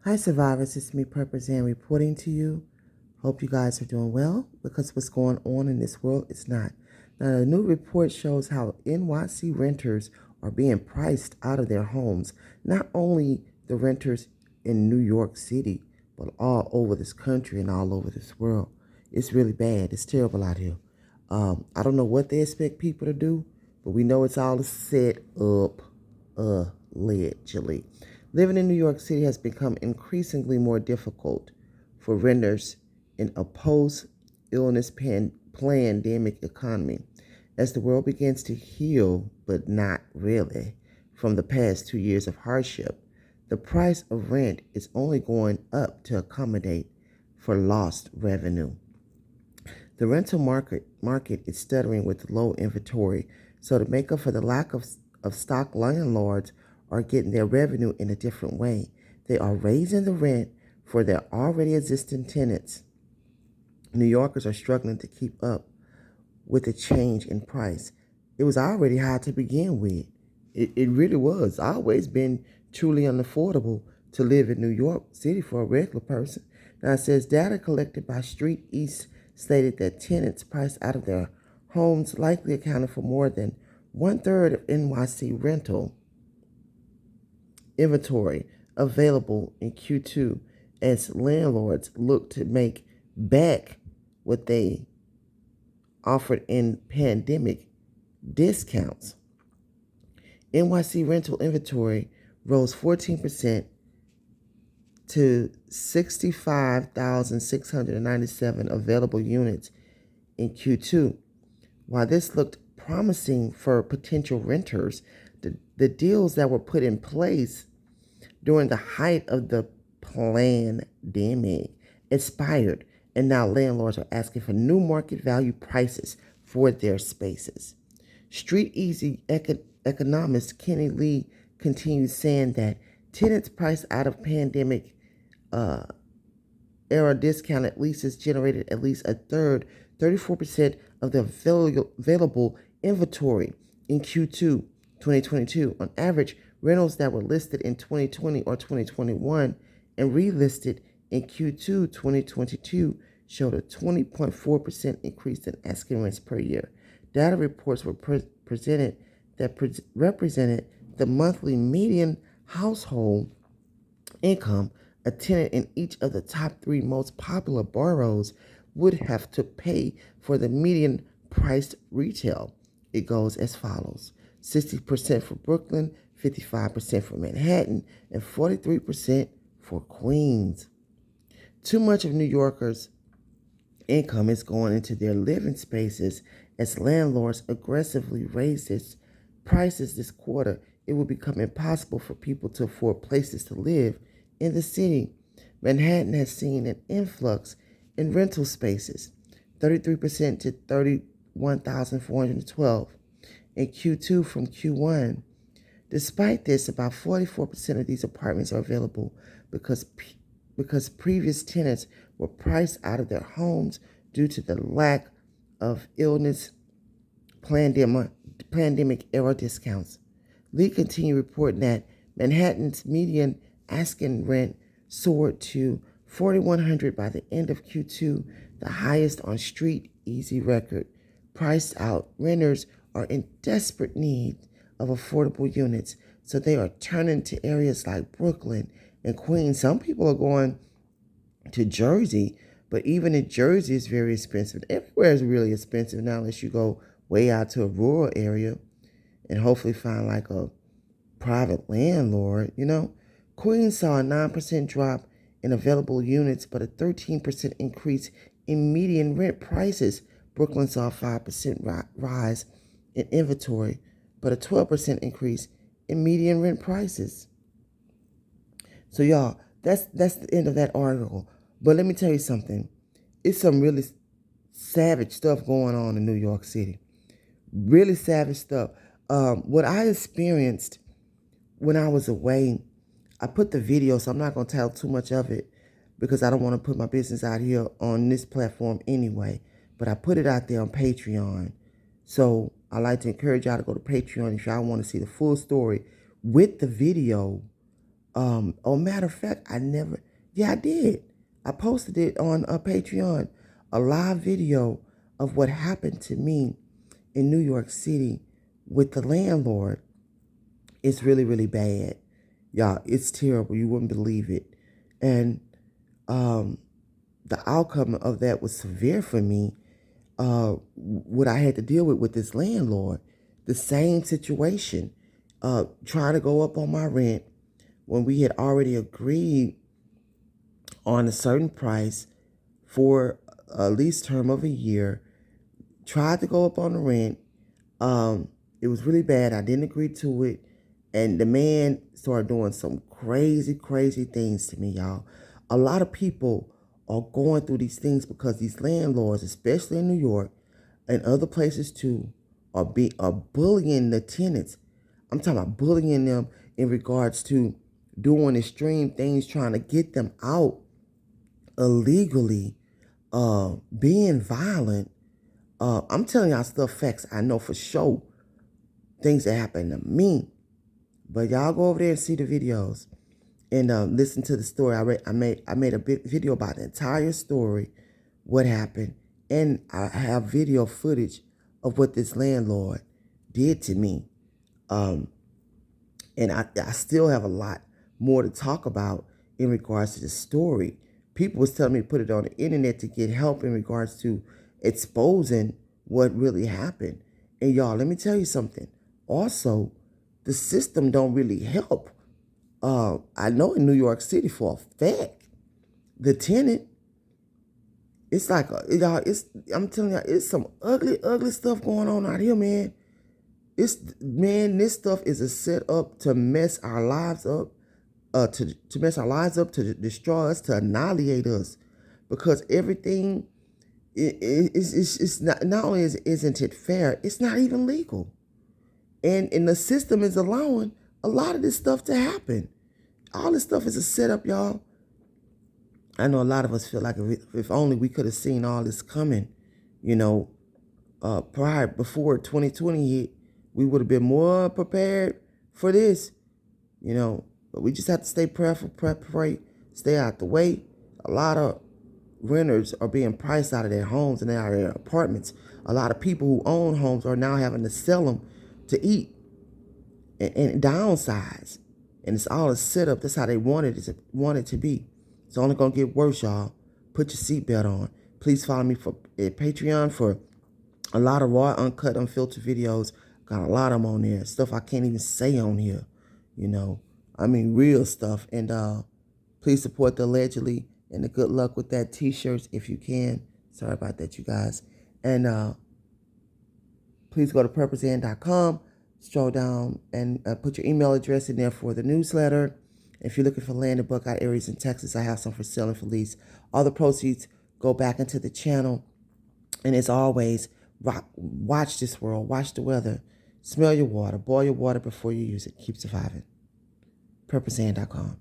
Hi survivors, it's me Purpose and reporting to you. Hope you guys are doing well because what's going on in this world is not. Now a new report shows how NYC renters are being priced out of their homes. Not only the renters in New York City, but all over this country and all over this world. It's really bad. It's terrible out here. I don't know what they expect people to do, but we know it's all set up allegedly. Living in New York City has become increasingly more difficult for renters in a post-illness pandemic economy. As the world begins to heal, but not really, from the past 2 years of hardship, the price of rent is only going up to accommodate for lost revenue. The rental market is stuttering with low inventory, so to make up for the lack of stock, landlords are getting their revenue in a different way. They are raising the rent for their already existing tenants. New Yorkers are struggling to keep up with the change in price. It was already high to begin with. It really was. Always been truly unaffordable to live in New York City for a regular person. Now it says data collected by Street East stated that tenants priced out of their homes likely accounted for more than 1/3 of NYC rental inventory available in Q2 as landlords look to make back what they offered in pandemic discounts. NYC rental inventory rose 14% to 65,697 available units in Q2. While this looked promising for potential renters, the deals that were put in place during the height of the pandemic expired, and now landlords are asking for new market value prices for their spaces. Street Easy economist Kenny Lee continues saying that tenants priced out of pandemic era discounted leases generated at least a third, 34% of the available inventory in Q2 2022. On average, rentals that were listed in 2020 or 2021 and relisted in Q2 2022 showed a 20.4% increase in asking rents per year. Data reports were presented that represented the monthly median household income a tenant in each of the top 3 most popular boroughs would have to pay for the median priced retail. It goes as follows: 60% for Brooklyn, 55% for Manhattan, and 43% for Queens. Too much of New Yorkers' income is going into their living spaces as landlords aggressively raise their prices this quarter. It will become impossible for people to afford places to live in the city. Manhattan has seen an influx in rental spaces, 33% to 31,412 in Q2 from Q1. Despite this, about 44% of these apartments are available because previous tenants were priced out of their homes due to the lack of illness pandemic era discounts. Lee continued reporting that Manhattan's median asking rent soared to $4,100 by the end of Q2, the highest on Street Easy record. Priced out, renters are in desperate need of affordable units, so they are turning to areas like Brooklyn and Queens. Some people are going to Jersey, but even in Jersey is very expensive. Everywhere is really expensive now, unless you go way out to a rural area and hopefully find like a private landlord, Queens saw a 9% drop in available units, but a 13% increase in median rent prices. Brooklyn saw a 5% rise in inventory, but a 12% increase in median rent prices. So y'all, that's the end of that article. But let me tell you something. It's some really savage stuff going on in New York City. Really savage stuff. What I experienced when I was away, I put the video, so I'm not going to tell too much of it because I don't want to put my business out here on this platform anyway. But I put it out there on Patreon. So I like to encourage y'all to go to Patreon if y'all want to see the full story with the video Oh, matter of fact, I did. I posted it on Patreon, a live video of what happened to me in New York City with the landlord. It's really, really bad. Y'all, it's terrible. You wouldn't believe it. And the outcome of that was severe for me. What I had to deal with this landlord, the same situation, trying to go up on my rent when we had already agreed on a certain price for a lease term of a year. Tried to go up on the rent. It was really bad. I didn't agree to it. And the man started doing some crazy, crazy things to me, y'all. A lot of people are going through these things because these landlords, especially in New York and other places too, are bullying the tenants. I'm talking about bullying them in regards to doing extreme things, trying to get them out illegally, being violent. I'm telling y'all stuff, facts I know for sure, things that happen to me. But y'all go over there and see the videos and listen to the story. I made a big video about the entire story, what happened, and I have video footage of what this landlord did to me. And I still have a lot more to talk about in regards to the story. People was telling me to put it on the internet to get help in regards to exposing what really happened. And y'all, let me tell you something. Also, the system don't really help. I know in New York City for a fact, the tenant, it's like, y'all, I'm telling y'all, it's some ugly, ugly stuff going on out here, man. This stuff is a setup to mess our lives up, to mess our lives up, to destroy us, to annihilate us, because everything it's not only isn't it fair, it's not even legal, and the system is allowing a lot of this stuff to happen. All this stuff is a setup, y'all. I know a lot of us feel like if only we could have seen all this coming, you know, before 2020 hit, we would have been more prepared for this, you know. But we just have to stay prayerful, pray, stay out the way. A lot of renters are being priced out of their homes and out of their apartments. A lot of people who own homes are now having to sell them to eat and downsize. And it's all a setup. That's how they want it to be. It's only going to get worse, y'all. Put your seatbelt on. Please follow me at Patreon for a lot of raw, uncut, unfiltered videos. Got a lot of them on there. Stuff I can't even say on here. You know, I mean, real stuff. And please support the Allegedly and the good luck with that t-shirts if you can. Sorry about that, you guys. And please go to purposeand.com. Scroll down and put your email address in there for the newsletter. If you're looking for land in Buckeye areas in Texas, I have some for sale and for lease. All the proceeds go back into the channel. And as always, watch this world, watch the weather, smell your water, boil your water before you use it. Keep surviving. purposeand.com.